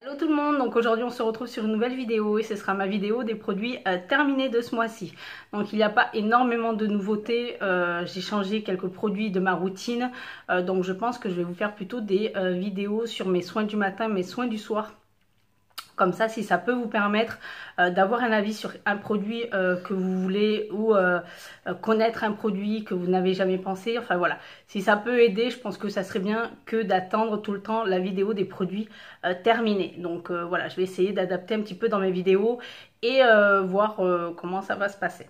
Hello tout le monde, donc aujourd'hui on se retrouve sur une nouvelle vidéo et ce sera ma vidéo des produits terminés de ce mois-ci. Donc il n'y a pas énormément de nouveautés, j'ai changé quelques produits de ma routine, donc je pense que je vais vous faire plutôt des vidéos sur mes soins du matin, mes soins du soir. Comme ça, si ça peut vous permettre d'avoir un avis sur un produit que vous voulez ou connaître un produit que vous n'avez jamais pensé. Enfin voilà, si ça peut aider, je pense que ça serait bien que d'attendre tout le temps la vidéo des produits terminés. Donc voilà, je vais essayer d'adapter un petit peu dans mes vidéos et voir comment ça va se passer.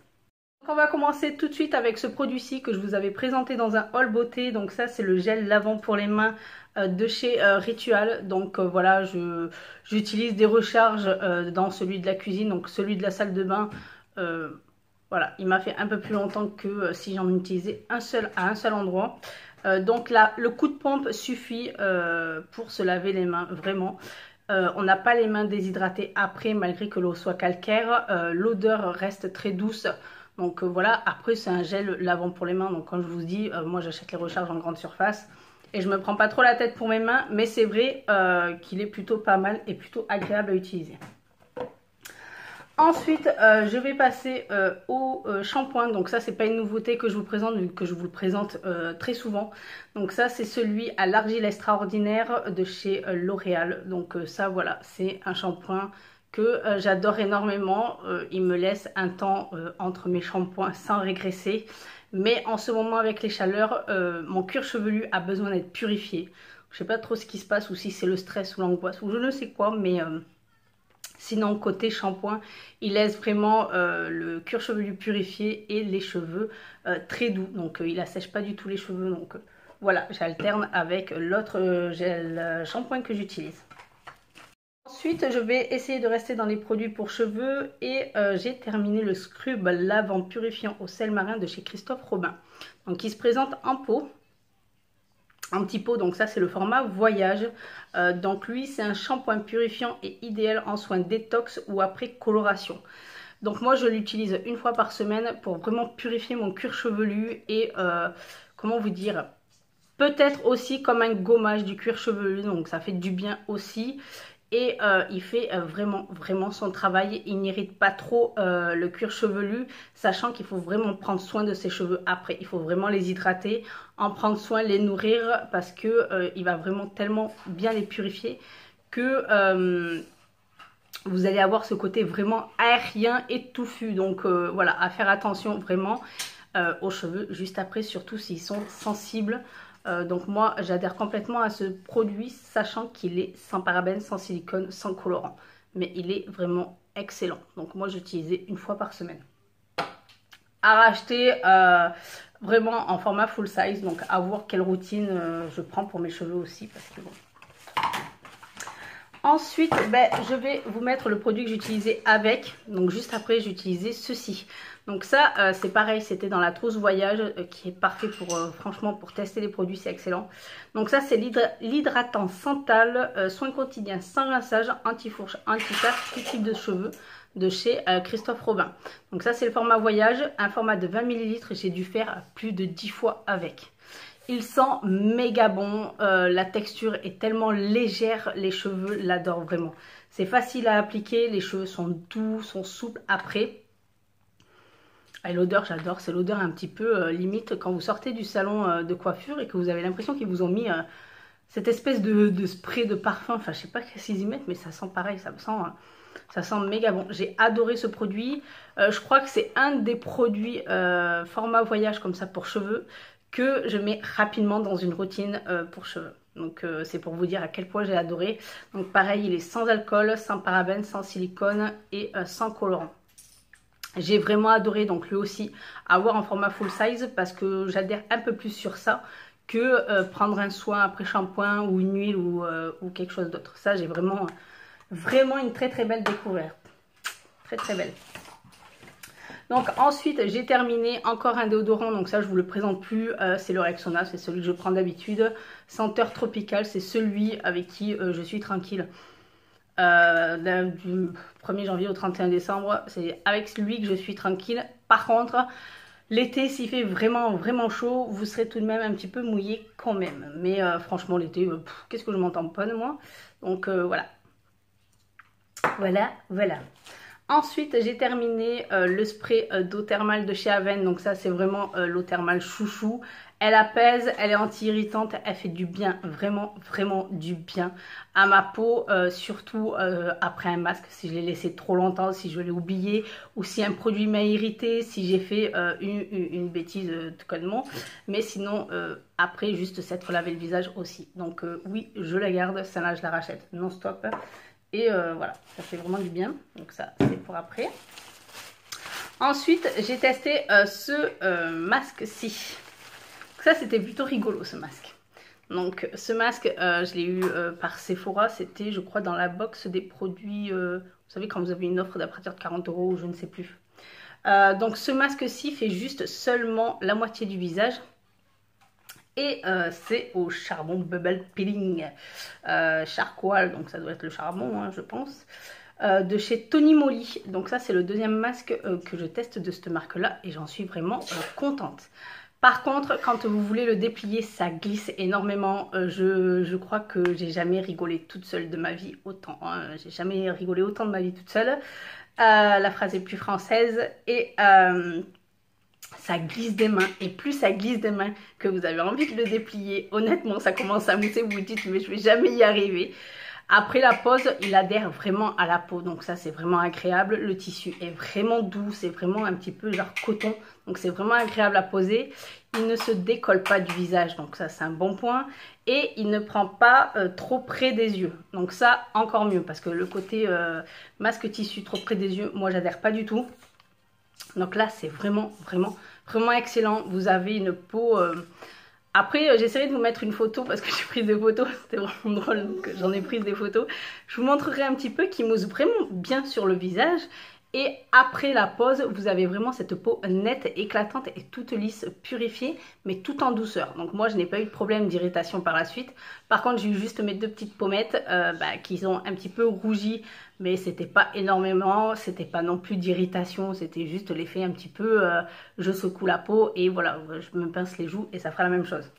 On va commencer tout de suite avec ce produit-ci que je vous avais présenté dans un haul beauté. Donc ça, c'est le gel lavant pour les mains de chez Ritual. Donc voilà, j'utilise des recharges dans celui de la cuisine, donc celui de la salle de bain. Voilà, il m'a fait un peu plus longtemps que si j'en utilisais un seul à un seul endroit. Donc là, le coup de pompe suffit pour se laver les mains, vraiment. On n'a pas les mains déshydratées après, malgré que l'eau soit calcaire. L'odeur reste très douce. Donc voilà, après c'est un gel lavant pour les mains. Donc comme je vous dis, moi j'achète les recharges en grande surface. Et je me prends pas trop la tête pour mes mains. Mais c'est vrai qu'il est plutôt pas mal et plutôt agréable à utiliser. Ensuite, je vais passer au shampoing. Donc ça, c'est pas une nouveauté que je vous présente, vu que je vous le présente très souvent. Donc ça, c'est celui à l'argile extraordinaire de chez L'Oréal. Donc ça, voilà, c'est un shampoing que j'adore énormément. Il me laisse un temps entre mes shampoings sans régresser. Mais en ce moment, avec les chaleurs, mon cuir chevelu a besoin d'être purifié. Je sais pas trop ce qui se passe, ou si c'est le stress ou l'angoisse, ou je ne sais quoi, mais... sinon, côté shampoing, il laisse vraiment le cuir chevelu purifié et les cheveux très doux. Donc, il assèche pas du tout les cheveux. Donc, voilà, j'alterne avec l'autre gel shampoing que j'utilise. Ensuite, je vais essayer de rester dans les produits pour cheveux et j'ai terminé le scrub lavant purifiant au sel marin de chez Christophe Robin. Donc, il se présente en pot. Un petit pot, donc ça c'est le format voyage. Donc lui c'est un shampoing purifiant et idéal en soins détox ou après coloration. Donc moi je l'utilise une fois par semaine pour vraiment purifier mon cuir chevelu et comment vous dire, peut-être aussi comme un gommage du cuir chevelu, donc ça fait du bien aussi. Et il fait vraiment son travail. Il n'irrite pas trop le cuir chevelu, sachant qu'il faut vraiment prendre soin de ses cheveux après. Il faut vraiment les hydrater, en prendre soin, les nourrir, parce que il va vraiment tellement bien les purifier que vous allez avoir ce côté vraiment aérien et touffu. Donc voilà, à faire attention vraiment aux cheveux juste après, surtout s'ils sont sensibles. Donc moi j'adhère complètement à ce produit, sachant qu'il est sans parabènes, sans silicone, sans colorant. Mais il est vraiment excellent. Donc moi j'utilisais une fois par semaine. À racheter vraiment en format full size. Donc à voir quelle routine je prends pour mes cheveux aussi. Parce que bon. Ensuite, je vais vous mettre le produit que j'utilisais avec. Donc juste après, j'utilisais ceci. Donc ça, c'est pareil, c'était dans la trousse voyage qui est parfait pour, franchement, pour tester les produits, c'est excellent. Donc ça, c'est l'hydratant Santal, soin quotidien sans rinçage, anti-fourche, anti-tache, tout type de cheveux de chez Christophe Robin. Donc ça, c'est le format voyage, un format de 20 ml. J'ai dû faire plus de 10 fois avec. Il sent méga bon, la texture est tellement légère, les cheveux l'adorent vraiment. C'est facile à appliquer, les cheveux sont doux, sont souples après. Et l'odeur, j'adore, c'est l'odeur un petit peu limite quand vous sortez du salon de coiffure et que vous avez l'impression qu'ils vous ont mis cette espèce de spray de parfum. Enfin, je sais pas qu'est-ce qu'ils y mettent, mais ça sent pareil, ça sent méga bon. J'ai adoré ce produit. Je crois que c'est un des produits format voyage comme ça pour cheveux que je mets rapidement dans une routine pour cheveux. Donc c'est pour vous dire à quel point j'ai adoré. Donc pareil, il est sans alcool, sans parabènes, sans silicone et sans colorant. J'ai vraiment adoré, donc lui aussi, avoir en format full size parce que j'adhère un peu plus sur ça que prendre un soin après shampoing ou une huile ou quelque chose d'autre. Ça, j'ai vraiment une très belle découverte. Très belle. Donc ensuite, j'ai terminé encore un déodorant, donc ça je vous le présente plus, c'est le Rexona, c'est celui que je prends d'habitude. Senteur tropicale, c'est celui avec qui je suis tranquille. Du 1er janvier au 31 décembre, c'est avec lui que je suis tranquille. Par contre, l'été, s'il fait vraiment chaud, vous serez tout de même un petit peu mouillé quand même. Mais franchement, l'été, qu'est-ce que je m'en tamponne moi. Donc voilà. Voilà, voilà. Ensuite, j'ai terminé le spray d'eau thermale de chez Aven. Donc ça, c'est vraiment l'eau thermale chouchou. Elle apaise, elle est anti-irritante, elle fait du bien, vraiment, vraiment du bien à ma peau, surtout après un masque, si je l'ai laissé trop longtemps, si je l'ai oublié, ou si un produit m'a irrité, si j'ai fait une bêtise connement. Mais sinon, après, juste s'être lavé le visage aussi. Donc oui, je la garde, celle-là, je la rachète non-stop. Et voilà, ça fait vraiment du bien. Donc ça, c'est pour après. Ensuite, j'ai testé ce masque-ci. Ça, c'était plutôt rigolo, ce masque. Donc, ce masque, je l'ai eu par Sephora. C'était, je crois, dans la box des produits... vous savez, quand vous avez une offre d'à partir de 40 €, ou je ne sais plus. Donc, ce masque-ci fait juste seulement la moitié du visage. Et c'est au charbon Bubble Peeling Charcoal, donc ça doit être le charbon, hein, je pense, de chez Tony Moly. Donc ça, c'est le deuxième masque que je teste de cette marque-là et j'en suis vraiment contente. Par contre, quand vous voulez le déplier, ça glisse énormément. Je crois que j'ai jamais rigolé toute seule de ma vie autant. Hein. J'ai jamais rigolé autant de ma vie toute seule. La phrase est plus française et... ça glisse des mains et plus ça glisse des mains que vous avez envie de le déplier, honnêtement ça commence à mousser, vous vous dites mais je vais jamais y arriver. Après la pose, il adhère vraiment à la peau, donc ça c'est vraiment agréable. Le tissu est vraiment doux, c'est vraiment un petit peu genre coton, donc c'est vraiment agréable à poser. Il ne se décolle pas du visage, donc ça c'est un bon point. Et il ne prend pas trop près des yeux, donc ça encore mieux, parce que le côté masque tissu trop près des yeux, moi j'adhère pas du tout. Donc là, c'est vraiment, vraiment, vraiment excellent. Vous avez une peau... Après, j'essaierai de vous mettre une photo parce que j'ai pris des photos. C'était vraiment drôle, donc j'en ai pris des photos. Je vous montrerai un petit peu qui mousse vraiment bien sur le visage. Et après la pose, vous avez vraiment cette peau nette, éclatante et toute lisse, purifiée, mais tout en douceur. Donc moi, je n'ai pas eu de problème d'irritation par la suite. Par contre, j'ai eu juste mes deux petites pommettes qui ont un petit peu rougi, mais c'était pas énormément, c'était pas non plus d'irritation, c'était juste l'effet un petit peu, je secoue la peau et voilà, je me pince les joues et ça fera la même chose.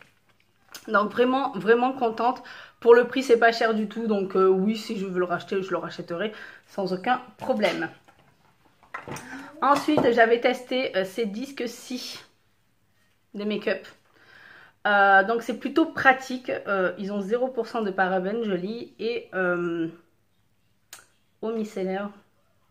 Donc vraiment, vraiment contente. Pour le prix, c'est pas cher du tout, donc oui, si je veux le racheter, je le rachèterai sans aucun problème. Ensuite, j'avais testé ces disques-ci des make-up. Donc, c'est plutôt pratique. Ils ont 0% de parabènes, je lis, et eau micellaire,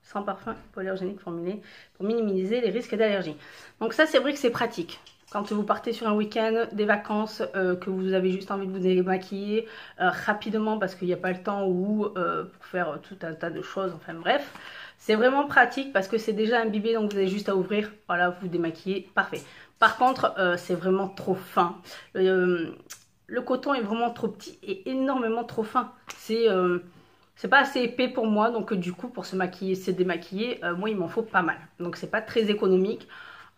sans parfum, hypoallergénique formulé pour minimiser les risques d'allergie. Donc ça, c'est vrai que c'est pratique. Quand vous partez sur un week-end, des vacances, que vous avez juste envie de vous démaquiller rapidement parce qu'il n'y a pas le temps ou pour faire tout un tas de choses, enfin bref. C'est vraiment pratique parce que c'est déjà imbibé, donc vous avez juste à ouvrir, voilà, vous démaquillez, parfait. Par contre, c'est vraiment trop fin. Le coton est vraiment trop petit et énormément trop fin. C'est pas assez épais pour moi, donc du coup, pour se maquiller, se démaquiller, moi, il m'en faut pas mal. Donc, c'est pas très économique.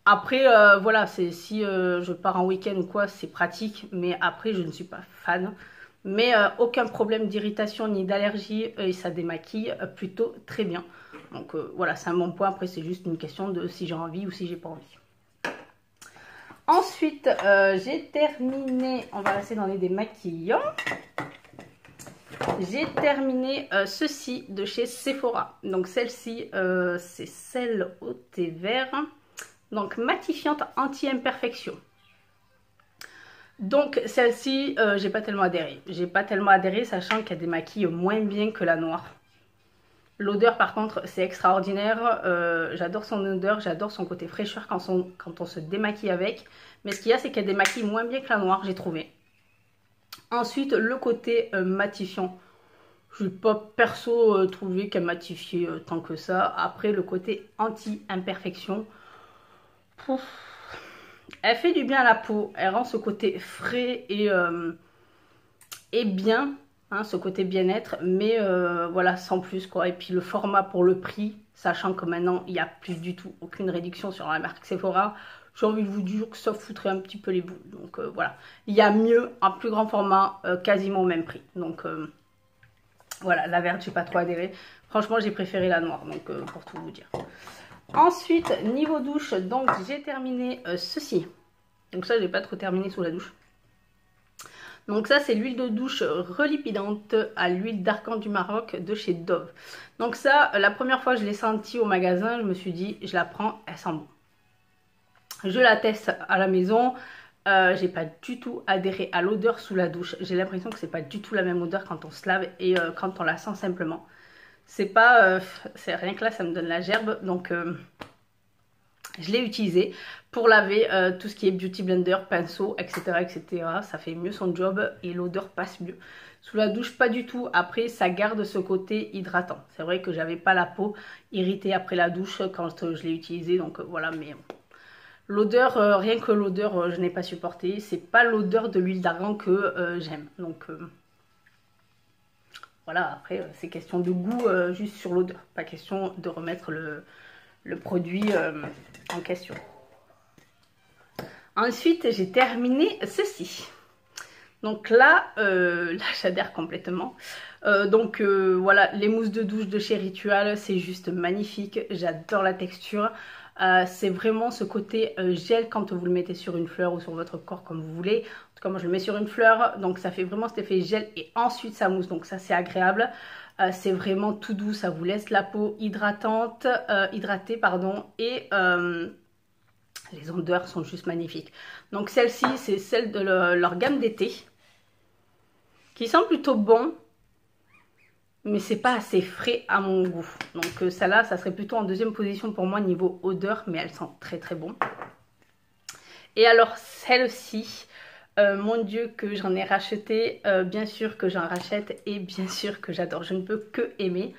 Après, voilà, si je pars en week-end ou quoi, c'est pratique, mais après, je ne suis pas fan. Mais aucun problème d'irritation ni d'allergie et ça démaquille plutôt très bien. Donc voilà, c'est un bon point. Après, c'est juste une question de si j'ai envie ou si j'ai pas envie. Ensuite, j'ai terminé, on va rester dans les démaquillants. J'ai terminé ceci de chez Sephora. Donc celle-ci, c'est celle au thé vert. Donc matifiante anti-imperfection. Donc celle-ci, j'ai pas tellement adhéré. J'ai pas tellement adhéré, sachant qu'elle démaquille moins bien que la noire. L'odeur par contre, c'est extraordinaire. J'adore son odeur, j'adore son côté fraîcheur quand on se démaquille avec. Mais ce qu'il y a, c'est qu'elle démaquille moins bien que la noire, j'ai trouvé. Ensuite, le côté matifiant. Je n'ai pas perso trouvé qu'elle matifiait tant que ça. Après, le côté anti-imperfection. Elle fait du bien à la peau. Elle rend ce côté frais et bien. Hein, ce côté bien-être. Mais voilà, sans plus quoi. Et puis le format pour le prix. Sachant que maintenant, il n'y a plus du tout aucune réduction sur la marque Sephora. J'ai envie de vous dire que ça foutrait un petit peu les boules. Donc voilà. Il y a mieux, un plus grand format, quasiment au même prix. Donc voilà, la verte, j'ai pas trop adhéré. Franchement, j'ai préféré la noire. Donc pour tout vous dire. Ensuite, niveau douche, donc j'ai terminé ceci. Donc ça, j'ai pas trop terminé sous la douche. Donc ça, c'est l'huile de douche relipidante à l'huile d'argan du Maroc de chez Dove. Donc ça, la première fois que je l'ai senti au magasin, je me suis dit, je la prends, elle sent bon. Je la teste à la maison. J'ai pas du tout adhéré à l'odeur sous la douche. J'ai l'impression que c'est pas du tout la même odeur quand on se lave et quand on la sent simplement. C'est pas... c'est rien que là, ça me donne la gerbe. Donc... je l'ai utilisé pour laver tout ce qui est beauty blender, pinceau, etc., etc. Ça fait mieux son job et l'odeur passe mieux. Sous la douche, pas du tout. Après, ça garde ce côté hydratant. C'est vrai que j'avais pas la peau irritée après la douche quand je l'ai utilisé. Donc voilà, mais l'odeur, rien que l'odeur, je n'ai pas supporté. C'est pas l'odeur de l'huile d'argan que j'aime. Donc voilà, après, c'est question de goût juste sur l'odeur. Pas question de remettre le produit en question. Ensuite, j'ai terminé ceci. Donc là, j'adhère complètement. Voilà, les mousses de douche de chez Ritual, c'est juste magnifique. J'adore la texture. C'est vraiment ce côté gel quand vous le mettez sur une fleur ou sur votre corps comme vous voulez. En tout cas, moi je le mets sur une fleur, donc ça fait vraiment cet effet gel et ensuite ça mousse. Donc ça c'est agréable. C'est vraiment tout doux, ça vous laisse la peau hydratée, pardon, et les odeurs sont juste magnifiques. Donc celle-ci, c'est celle de leur gamme d'été, qui sent plutôt bon, mais c'est pas assez frais à mon goût. Donc celle-là, ça serait plutôt en deuxième position pour moi niveau odeur, mais elle sent très très bon. Et alors celle-ci, mon Dieu que j'en ai racheté, bien sûr que j'en rachète et bien sûr que j'adore, je ne peux que aimer.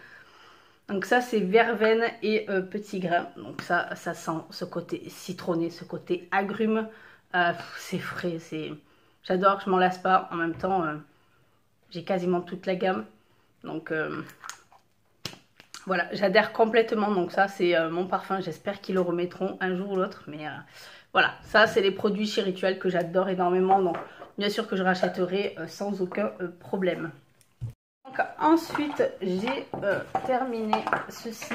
Donc ça c'est verveine et petit grain, donc ça sent ce côté citronné, ce côté agrume, c'est frais, j'adore, je m'en lasse pas, en même temps j'ai quasiment toute la gamme, donc voilà, j'adhère complètement. Donc ça c'est mon parfum, j'espère qu'ils le remettront un jour ou l'autre, mais voilà, ça c'est les produits chez Ritual que j'adore énormément, donc bien sûr que je rachèterai sans aucun problème. Donc ensuite j'ai terminé ceci,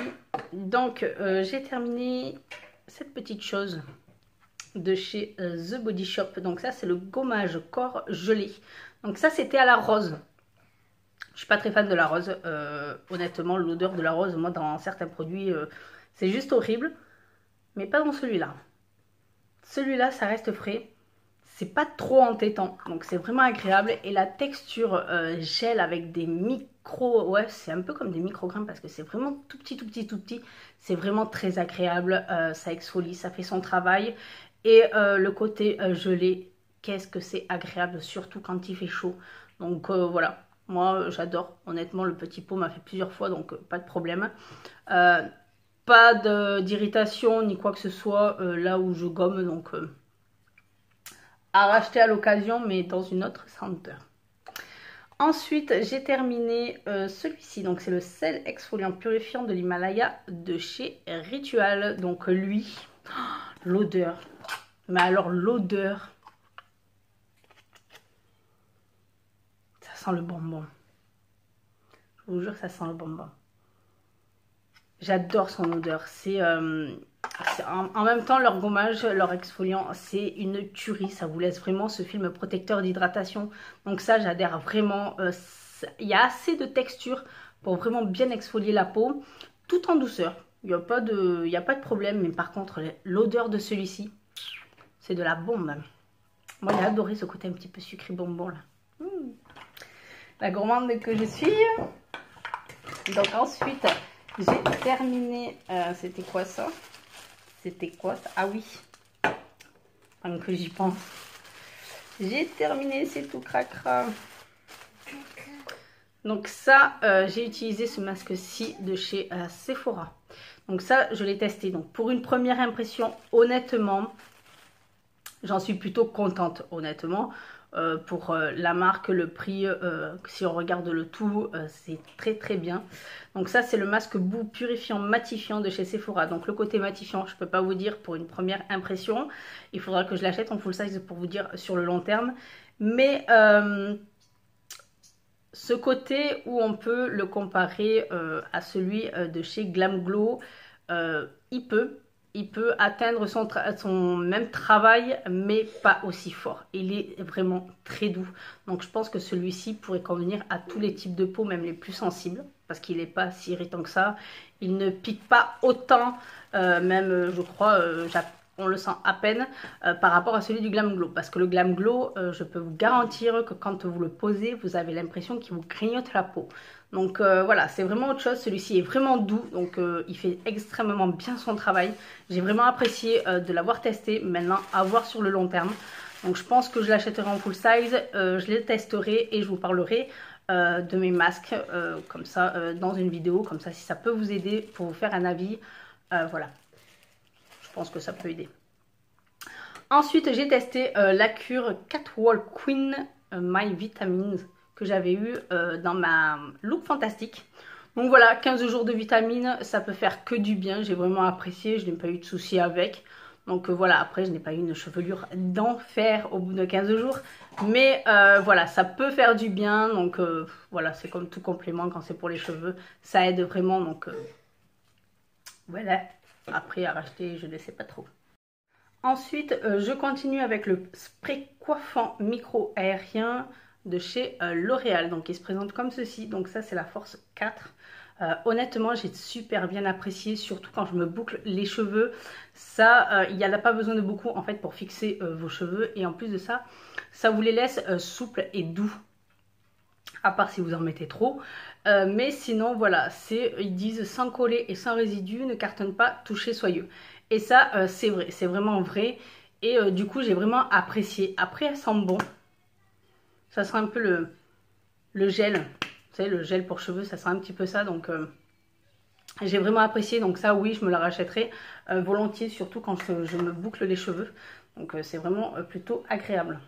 donc j'ai terminé cette petite chose de chez The Body Shop. Donc ça c'est le gommage corps gelé, donc ça c'était à la rose. Je suis pas très fan de la rose, honnêtement l'odeur de la rose, moi dans certains produits c'est juste horrible, mais pas dans celui-là. Celui-là ça reste frais, c'est pas trop entêtant, donc c'est vraiment agréable. Et la texture gel avec des micros, ouais c'est un peu comme des micro-grains parce que c'est vraiment tout petit, tout petit, tout petit. C'est vraiment très agréable, ça exfolie, ça fait son travail. Et le côté gelé, qu'est-ce que c'est agréable, surtout quand il fait chaud. Donc voilà, moi j'adore, honnêtement le petit pot m'a fait plusieurs fois, donc pas de problème. Pas d'irritation ni quoi que ce soit là où je gomme, donc à racheter à l'occasion mais dans une autre senteur. Ensuite j'ai terminé celui-ci, donc c'est le sel exfoliant purifiant de l'Himalaya de chez Ritual. Donc lui, l'odeur, mais alors l'odeur, ça sent le bonbon, je vous jure ça sent le bonbon. J'adore son odeur, c'est en même temps leur gommage, leur exfoliant, c'est une tuerie, ça vous laisse vraiment ce film protecteur d'hydratation. Donc ça j'adhère vraiment, il y a assez de texture pour vraiment bien exfolier la peau, tout en douceur. Il n'y a pas de problème, mais par contre l'odeur de celui-ci, c'est de la bombe. Moi j'ai adoré ce côté un petit peu sucré bonbon là. La gourmande que je suis. Donc ensuite j'ai terminé, c'était quoi ça? C'était quoi ça? Ah oui, tant que j'y pense. J'ai terminé, c'est tout cracra. Donc ça, j'ai utilisé ce masque-ci de chez Sephora. Donc ça, je l'ai testé. Donc pour une première impression, honnêtement, j'en suis plutôt contente, honnêtement. Pour la marque, le prix, si on regarde le tout, c'est très très bien. Donc ça c'est le masque boue purifiant matifiant de chez Sephora. Donc le côté matifiant, je peux pas vous dire pour une première impression, il faudra que je l'achète en full size pour vous dire sur le long terme. Mais ce côté où on peut le comparer à celui de chez Glam Glow, il peut. il peut atteindre son même travail, mais pas aussi fort. Il est vraiment très doux. Donc je pense que celui-ci pourrait convenir à tous les types de peau, même les plus sensibles, parce qu'il n'est pas si irritant que ça. Il ne pique pas autant, même je crois, on le sent à peine par rapport à celui du Glam Glow. Parce que le Glam Glow, je peux vous garantir que quand vous le posez, vous avez l'impression qu'il vous grignote la peau. Donc voilà, c'est vraiment autre chose. Celui-ci est vraiment doux, donc il fait extrêmement bien son travail. J'ai vraiment apprécié de l'avoir testé. Maintenant, à voir sur le long terme. Donc je pense que je l'achèterai en full size, je les testerai et je vous parlerai de mes masques comme ça dans une vidéo. Comme ça, si ça peut vous aider pour vous faire un avis, voilà. Je pense que ça peut aider. Ensuite, j'ai testé la cure Catwalk Queen My Vitamins que j'avais eu dans ma look fantastique. Donc voilà, 15 jours de vitamines, ça peut faire que du bien. J'ai vraiment apprécié, je n'ai pas eu de soucis avec. Donc voilà, après je n'ai pas eu une chevelure d'enfer au bout de 15 jours. Mais voilà, ça peut faire du bien. Donc voilà, c'est comme tout complément quand c'est pour les cheveux. Ça aide vraiment, donc voilà. Après à racheter, je ne sais pas trop. Ensuite, je continue avec le spray coiffant micro-aérien de chez L'Oréal. Donc il se présente comme ceci. Donc ça c'est la force 4. Honnêtement, j'ai super bien apprécié, surtout quand je me boucle les cheveux. Ça, il n'y a pas besoin de beaucoup en fait pour fixer vos cheveux. Et en plus de ça, ça vous les laisse souples et doux. À part si vous en mettez trop. Mais sinon, voilà, ils disent sans coller et sans résidus, ne cartonne pas, toucher soyeux. Et ça, c'est vrai, c'est vraiment vrai. Et du coup, j'ai vraiment apprécié. Après, elle sent bon. Ça sent un peu le gel. Vous savez, le gel pour cheveux, ça sent un petit peu ça. Donc, j'ai vraiment apprécié. Donc ça, oui, je me la rachèterai volontiers, surtout quand je me boucle les cheveux. Donc, c'est vraiment plutôt agréable.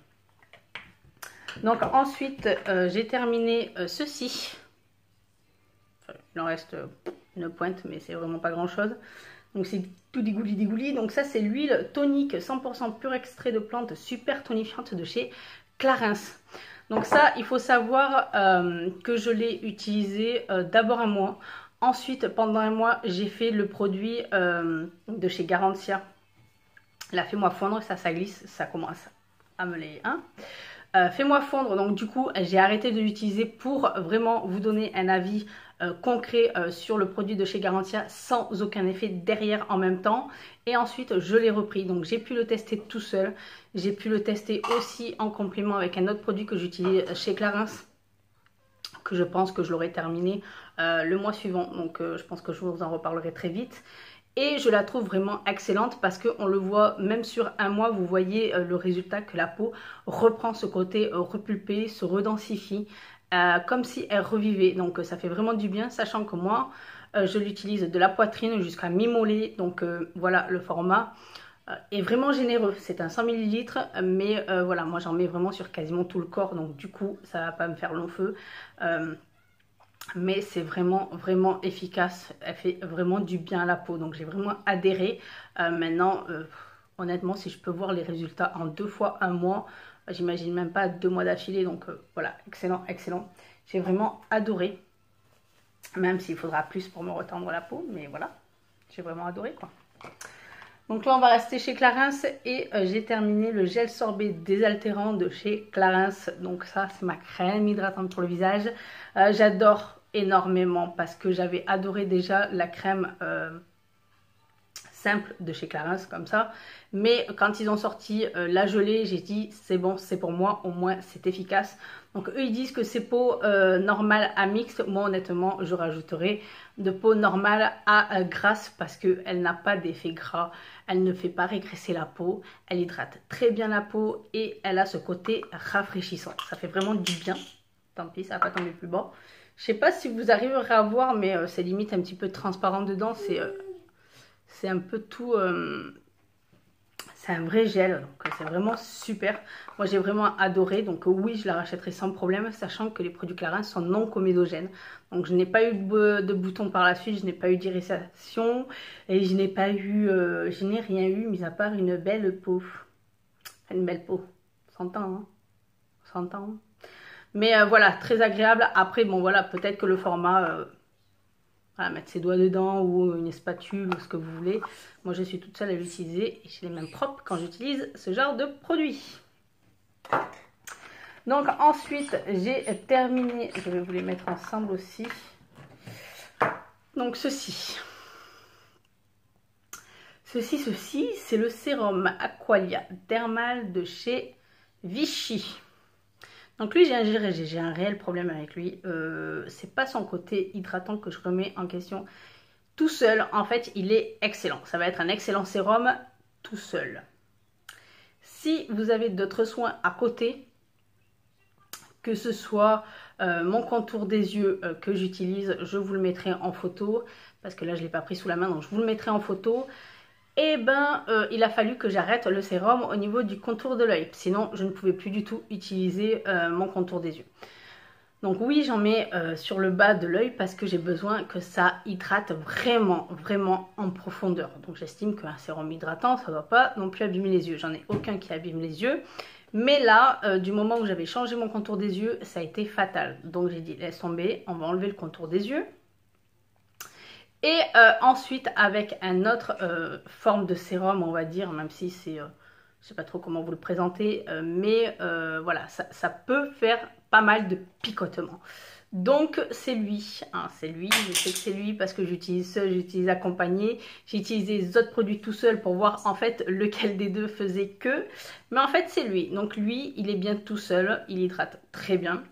Donc, ensuite, j'ai terminé ceci. Enfin, il en reste une pointe, mais c'est vraiment pas grand-chose. Donc c'est tout dégouli. Donc ça c'est l'huile tonique 100% pur extrait de plantes super tonifiante de chez Clarins. Donc ça il faut savoir que je l'ai utilisé d'abord un mois. Ensuite pendant un mois j'ai fait le produit de chez Garantia. Là fais-moi fondre, ça glisse, ça commence à me les... Hein. Fais-moi fondre, donc du coup j'ai arrêté de l'utiliser pour vraiment vous donner un avis concret sur le produit de chez Garantia sans aucun effet derrière en même temps. Et ensuite je l'ai repris, donc j'ai pu le tester tout seul. J'ai pu le tester aussi en complément avec un autre produit que j'utilise chez Clarins, que je pense que je l'aurai terminé le mois suivant. Donc je pense que je vous en reparlerai très vite. Et je la trouve vraiment excellente parce qu'on le voit même sur un mois, vous voyez le résultat que la peau reprend ce côté repulpé, se redensifie, comme si elle revivait. Donc ça fait vraiment du bien, sachant que moi, je l'utilise de la poitrine jusqu'à mi-mollet. Donc voilà, le format est vraiment généreux. C'est un 100 ml, mais voilà, moi j'en mets vraiment sur quasiment tout le corps. Donc du coup, ça va pas me faire long feu. Mais c'est vraiment efficace, elle fait vraiment du bien à la peau, donc j'ai vraiment adhéré. Maintenant honnêtement si je peux voir les résultats en 2 fois un mois, j'imagine même pas 2 mois d'affilée. Donc voilà, excellent, j'ai vraiment adoré, même s'il faudra plus pour me retendre la peau, mais voilà, j'ai vraiment adoré quoi. Donc là on va rester chez Clarins et j'ai terminé le gel sorbet désaltérant de chez Clarins. Donc ça c'est ma crème hydratante pour le visage. J'adore énormément parce que j'avais adoré déjà la crème simple de chez Clarins comme ça. Mais quand ils ont sorti la gelée, j'ai dit c'est bon, c'est pour moi, au moins c'est efficace. Donc eux ils disent que c'est peau normale à mixte. Moi honnêtement je rajouterai de peau normale à grasse parce qu'elle n'a pas d'effet gras. Elle ne fait pas régresser la peau. Elle hydrate très bien la peau et elle a ce côté rafraîchissant. Ça fait vraiment du bien. Tant pis, ça va pas tomber plus bas. Je sais pas si vous arriverez à voir, mais c'est limite un petit peu transparent dedans. C'est un peu tout... c'est un vrai gel, donc c'est vraiment super. Moi j'ai vraiment adoré, donc oui je la rachèterai sans problème, sachant que les produits Clarins sont non comédogènes. Donc je n'ai pas eu de boutons par la suite, je n'ai pas eu d'irritation et je n'ai pas eu, je n'ai rien eu mis à part une belle peau. Une belle peau, on s'entend hein, on s'entend. Mais voilà, très agréable. Après bon voilà, peut-être que le format voilà, mettre ses doigts dedans ou une spatule ou ce que vous voulez. Moi je suis toute seule à l'utiliser et j'ai les mains propres quand j'utilise ce genre de produit. Donc ensuite j'ai terminé, je vais vous les mettre ensemble aussi. Donc ceci, c'est le sérum Aqualia Dermal de chez Vichy. Donc lui, j'ai un réel problème avec lui. C'est pas son côté hydratant que je remets en question. Tout seul, en fait, il est excellent. Ça va être un excellent sérum tout seul. Si vous avez d'autres soins à côté, que ce soit mon contour des yeux que j'utilise, je vous le mettrai en photo. Parce que là, je ne l'ai pas pris sous la main, donc je vous le mettrai en photo. Et ben, il a fallu que j'arrête le sérum au niveau du contour de l'œil. Sinon, je ne pouvais plus du tout utiliser mon contour des yeux. Donc oui, j'en mets sur le bas de l'œil parce que j'ai besoin que ça hydrate vraiment, vraiment en profondeur. Donc j'estime qu'un sérum hydratant, ça ne doit pas non plus abîmer les yeux. J'en ai aucun qui abîme les yeux. Mais là, du moment où j'avais changé mon contour des yeux, ça a été fatal. Donc j'ai dit, laisse tomber, on va enlever le contour des yeux. Et ensuite avec un autre forme de sérum, on va dire, même si c'est, je sais pas trop comment vous le présenter, mais voilà, ça peut faire pas mal de picotements. Donc c'est lui, hein, c'est lui, je sais que c'est lui parce que j'utilise seul, j'utilise accompagné, j'ai utilisé les autres produits tout seul pour voir en fait lequel des deux faisait que, mais en fait c'est lui. Donc lui, il est bien tout seul, il hydrate très bien.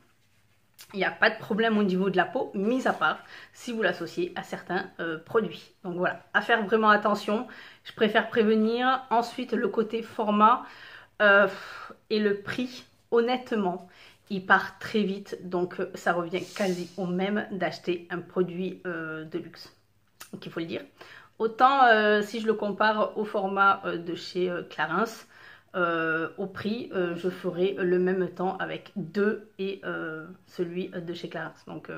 Il n'y a pas de problème au niveau de la peau, mis à part si vous l'associez à certains produits. Donc voilà, à faire vraiment attention. Je préfère prévenir. Ensuite, le côté format et le prix, honnêtement, il part très vite. Donc ça revient quasi au même d'acheter un produit de luxe. Donc il faut le dire. Autant si je le compare au format de chez Clarins, au prix, je ferai le même temps avec deux et celui de chez Clarins. Donc,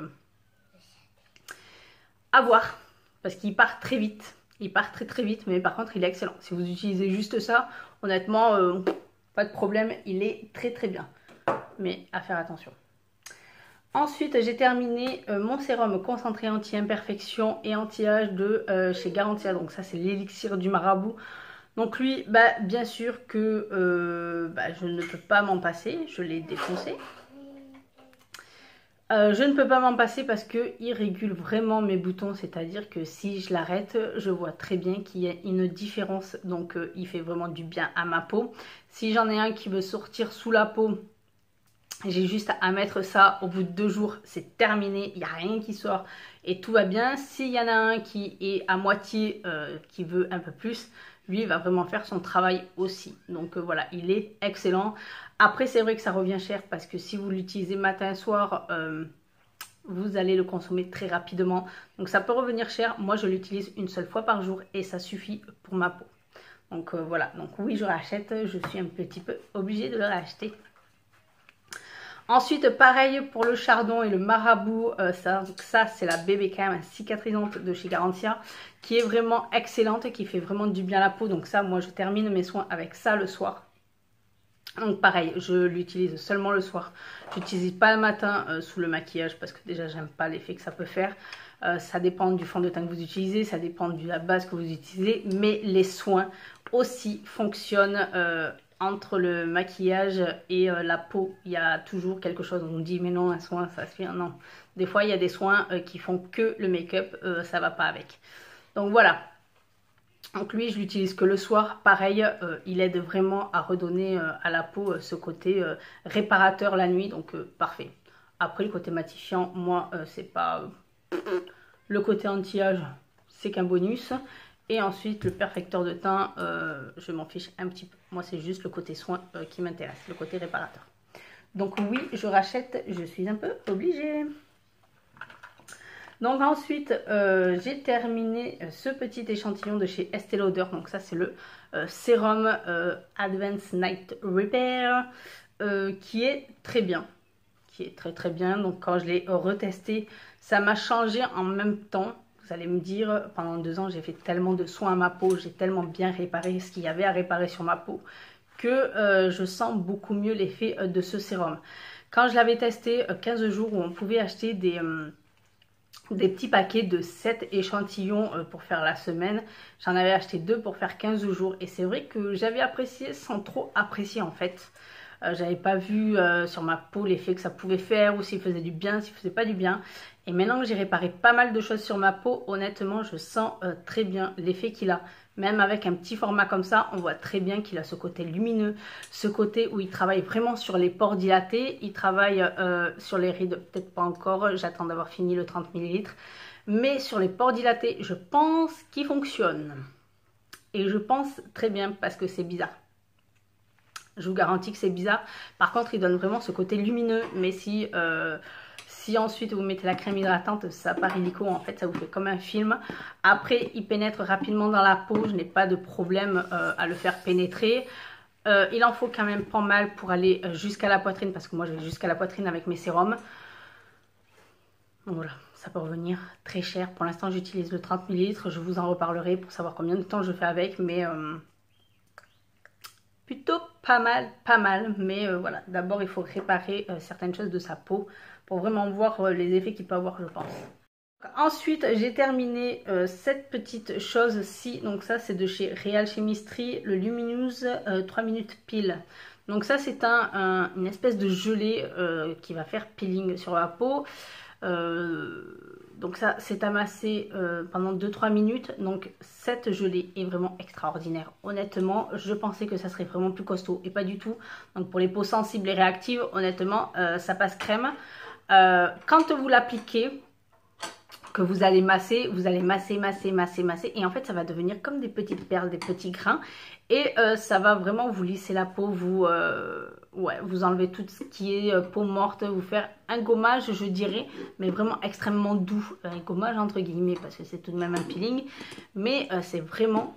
à voir, parce qu'il part très vite. Il part très très vite, mais par contre, il est excellent. Si vous utilisez juste ça, honnêtement, pas de problème, il est très très bien. Mais à faire attention. Ensuite, j'ai terminé mon sérum concentré anti-imperfection et anti-âge de chez Garantia. Donc ça, c'est l'élixir du marabout. Donc lui, bah, bien sûr que je ne peux pas m'en passer, je l'ai défoncé. Je ne peux pas m'en passer parce qu'il régule vraiment mes boutons, c'est-à-dire que si je l'arrête, je vois très bien qu'il y a une différence. Donc il fait vraiment du bien à ma peau. Si j'en ai un qui veut sortir sous la peau, j'ai juste à mettre ça, au bout de 2 jours, c'est terminé, il n'y a rien qui sort et tout va bien. S'il y en a un qui est à moitié, qui veut un peu plus, lui il va vraiment faire son travail aussi. Donc voilà, il est excellent. Après c'est vrai que ça revient cher parce que si vous l'utilisez matin et soir, vous allez le consommer très rapidement. Donc ça peut revenir cher. Moi je l'utilise une seule fois par jour et ça suffit pour ma peau. Donc voilà, donc oui je rachète, je suis un petit peu obligée de le racheter. Ensuite, pareil pour le chardon et le marabout, ça c'est la BBK cicatrisante de chez Garantia qui est vraiment excellente et qui fait vraiment du bien à la peau. Donc ça, moi je termine mes soins avec ça le soir. Donc pareil, je l'utilise seulement le soir. Je n'utilise pas le matin sous le maquillage parce que déjà j'aime pas l'effet que ça peut faire. Ça dépend du fond de teint que vous utilisez, ça dépend de la base que vous utilisez, mais les soins aussi fonctionnent entre le maquillage et la peau. Il y a toujours quelque chose, on nous dit mais non un soin ça se fait, non. Des fois il y a des soins qui font que le make-up, ça va pas avec. Donc voilà. Donc lui je l'utilise que le soir, pareil il aide vraiment à redonner à la peau ce côté réparateur la nuit, donc parfait. Après le côté matifiant, moi c'est pas... le côté anti-âge c'est qu'un bonus. Et ensuite le perfecteur de teint, je m'en fiche un petit peu. Moi c'est juste le côté soin qui m'intéresse, le côté réparateur. Donc oui je rachète, je suis un peu obligée. Donc ensuite, j'ai terminé ce petit échantillon de chez Estée Lauder. Donc ça, c'est le sérum Advanced Night Repair qui est très bien. Qui est très très bien. Donc quand je l'ai retesté, ça m'a changé en même temps. Vous allez me dire, pendant 2 ans, j'ai fait tellement de soins à ma peau. J'ai tellement bien réparé ce qu'il y avait à réparer sur ma peau que je sens beaucoup mieux l'effet de ce sérum. Quand je l'avais testé 15 jours où on pouvait acheter des petits paquets de 7 échantillons pour faire la semaine. J'en avais acheté 2 pour faire 15 jours et c'est vrai que j'avais apprécié sans trop apprécier en fait. J'avais pas vu sur ma peau l'effet que ça pouvait faire ou s'il faisait du bien, s'il faisait pas du bien. Et maintenant que j'ai réparé pas mal de choses sur ma peau, honnêtement je sens très bien l'effet qu'il a. Même avec un petit format comme ça, on voit très bien qu'il a ce côté lumineux, ce côté où il travaille vraiment sur les pores dilatés, il travaille sur les rides, peut-être pas encore, j'attends d'avoir fini le 30 ml. Mais sur les pores dilatés, je pense qu'il fonctionne. Et je pense très bien parce que c'est bizarre. Je vous garantis que c'est bizarre. Par contre, il donne vraiment ce côté lumineux. Mais si ensuite vous mettez la crème hydratante, ça part illico, en fait, ça vous fait comme un film. Après, il pénètre rapidement dans la peau. Je n'ai pas de problème à le faire pénétrer. Il en faut quand même pas mal pour aller jusqu'à la poitrine. Parce que moi, je vais jusqu'à la poitrine avec mes sérums. Donc voilà, ça peut revenir très cher. Pour l'instant, j'utilise le 30 ml. Je vous en reparlerai pour savoir combien de temps je fais avec. Mais... plutôt pas mal, mais voilà, d'abord il faut réparer certaines choses de sa peau pour vraiment voir les effets qu'il peut avoir, je pense. Ensuite, j'ai terminé cette petite chose-ci, donc ça c'est de chez Real Chemistry, le Luminous 3 minutes peel. Donc ça c'est une espèce de gelée qui va faire peeling sur la peau. Donc ça c'est amassé pendant 2-3 minutes. Donc cette gelée est vraiment extraordinaire. Honnêtement, je pensais que ça serait vraiment plus costaud et pas du tout. Donc pour les peaux sensibles et réactives, honnêtement, ça passe crème. Quand vous l'appliquez, que vous allez masser et en fait ça va devenir comme des petites perles, des petits grains et ça va vraiment vous lisser la peau, vous enlever tout ce qui est peau morte, vous faire un gommage je dirais, mais vraiment extrêmement doux, un gommage entre guillemets parce que c'est tout de même un peeling, mais c'est vraiment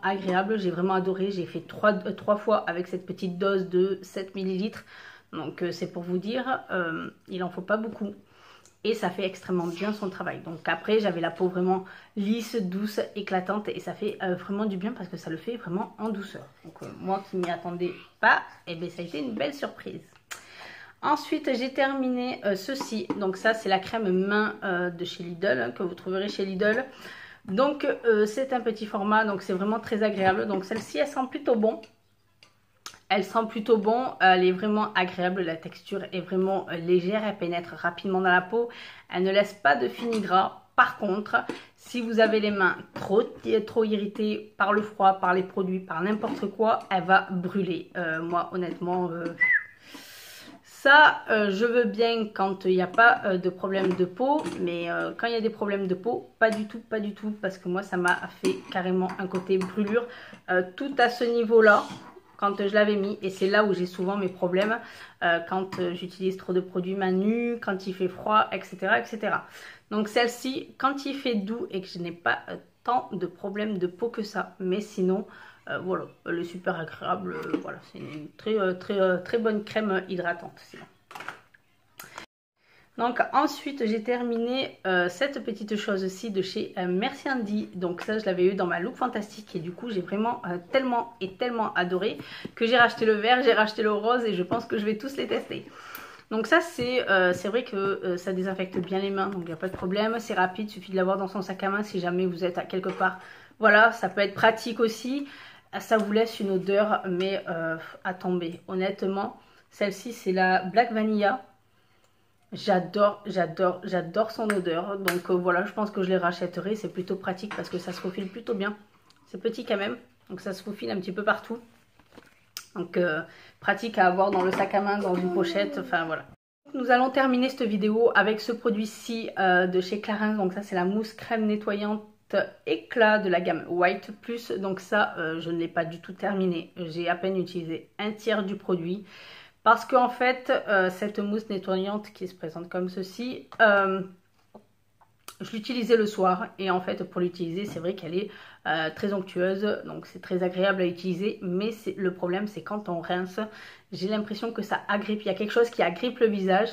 agréable, j'ai vraiment adoré, j'ai fait 3 fois avec cette petite dose de 7 ml, donc c'est pour vous dire, il en faut pas beaucoup. Et ça fait extrêmement bien son travail. Donc après, j'avais la peau vraiment lisse, douce, éclatante. Et ça fait vraiment du bien parce que ça le fait vraiment en douceur. Donc moi qui m'y attendais pas, et bien ça a été une belle surprise. Ensuite, j'ai terminé ceci. Donc ça, c'est la crème main de chez Lidl, hein, que vous trouverez chez Lidl. Donc c'est un petit format, donc c'est vraiment très agréable. Donc celle-ci, elle sent plutôt bon. Elle sent plutôt bon, elle est vraiment agréable, la texture est vraiment légère, elle pénètre rapidement dans la peau, elle ne laisse pas de fini-gras. Par contre, si vous avez les mains trop irritées par le froid, par les produits, par n'importe quoi, elle va brûler. Moi, honnêtement, ça, je veux bien quand il n'y a pas de problème de peau, mais quand il y a des problèmes de peau, pas du tout, parce que moi, ça m'a fait carrément un côté brûlure, tout à ce niveau-là. Quand je l'avais mis, et c'est là où j'ai souvent mes problèmes, quand j'utilise trop de produits mains nues, quand il fait froid, etc. etc. Donc celle-ci, quand il fait doux et que je n'ai pas tant de problèmes de peau que ça, mais sinon, voilà, elle est super agréable, voilà, c'est une très bonne crème hydratante sinon. Donc ensuite j'ai terminé cette petite chose-ci de chez Merci Andy. Donc ça je l'avais eu dans ma look fantastique et du coup j'ai vraiment tellement adoré que j'ai racheté le vert, j'ai racheté le rose et je pense que je vais tous les tester. Donc ça c'est vrai que ça désinfecte bien les mains, donc il n'y a pas de problème, c'est rapide, il suffit de l'avoir dans son sac à main si jamais vous êtes à quelque part. Voilà, ça peut être pratique aussi, ça vous laisse une odeur mais à tomber. Honnêtement, celle-ci c'est la Black Vanilla. J'adore son odeur. Donc voilà, je pense que je les rachèterai. C'est plutôt pratique parce que ça se faufile plutôt bien. C'est petit quand même, donc ça se faufile un petit peu partout. Donc pratique à avoir dans le sac à main, dans une pochette, enfin voilà. Nous allons terminer cette vidéo avec ce produit-ci de chez Clarins. Donc ça c'est la mousse crème nettoyante éclat de la gamme White Plus. Donc ça je ne l'ai pas du tout terminé. J'ai à peine utilisé un tiers du produit. Parce qu'en fait, cette mousse nettoyante qui se présente comme ceci, je l'utilisais le soir. Et en fait, pour l'utiliser, c'est vrai qu'elle est très onctueuse. Donc, c'est très agréable à utiliser. Mais le problème, c'est quand on rince, j'ai l'impression que ça agrippe. Il y a quelque chose qui agrippe le visage.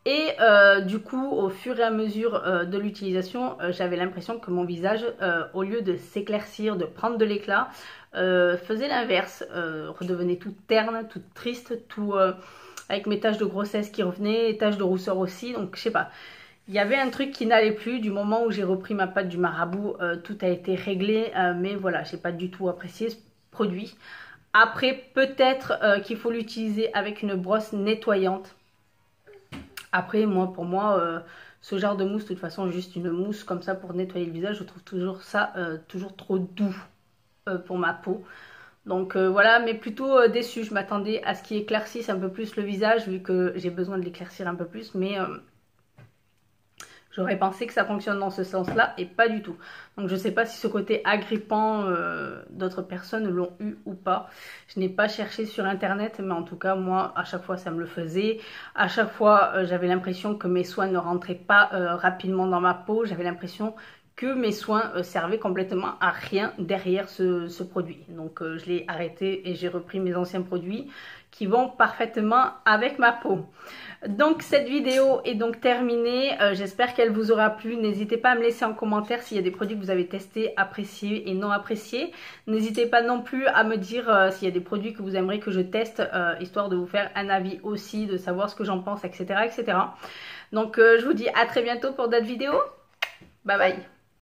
Et du coup, au fur et à mesure de l'utilisation, j'avais l'impression que mon visage, au lieu de s'éclaircir, de prendre de l'éclat, faisait l'inverse, redevenait toute terne, toute triste, tout avec mes taches de grossesse qui revenaient, taches de rousseur aussi, donc je sais pas. Il y avait un truc qui n'allait plus du moment où j'ai repris ma pâte du marabout, tout a été réglé, mais voilà, j'ai pas du tout apprécié ce produit. Après, peut-être qu'il faut l'utiliser avec une brosse nettoyante. Après, pour moi, ce genre de mousse, de toute façon, juste une mousse comme ça pour nettoyer le visage, je trouve toujours ça toujours trop doux pour ma peau. Donc voilà, mais plutôt déçue. Je m'attendais à ce qu'il éclaircisse un peu plus le visage, vu que j'ai besoin de l'éclaircir un peu plus, mais j'aurais pensé que ça fonctionne dans ce sens-là et pas du tout. Donc je ne sais pas si ce côté agrippant, d'autres personnes l'ont eu ou pas. Je n'ai pas cherché sur internet, mais en tout cas moi à chaque fois ça me le faisait. À chaque fois j'avais l'impression que mes soins ne rentraient pas rapidement dans ma peau. J'avais l'impression que mes soins servaient complètement à rien derrière ce produit. Donc je l'ai arrêté et j'ai repris mes anciens produits qui vont parfaitement avec ma peau. Donc cette vidéo est donc terminée, j'espère qu'elle vous aura plu. N'hésitez pas à me laisser en commentaire s'il y a des produits que vous avez testés, appréciés et non appréciés. N'hésitez pas non plus à me dire s'il y a des produits que vous aimeriez que je teste, histoire de vous faire un avis aussi, de savoir ce que j'en pense, etc. etc. Donc je vous dis à très bientôt pour d'autres vidéos. Bye bye.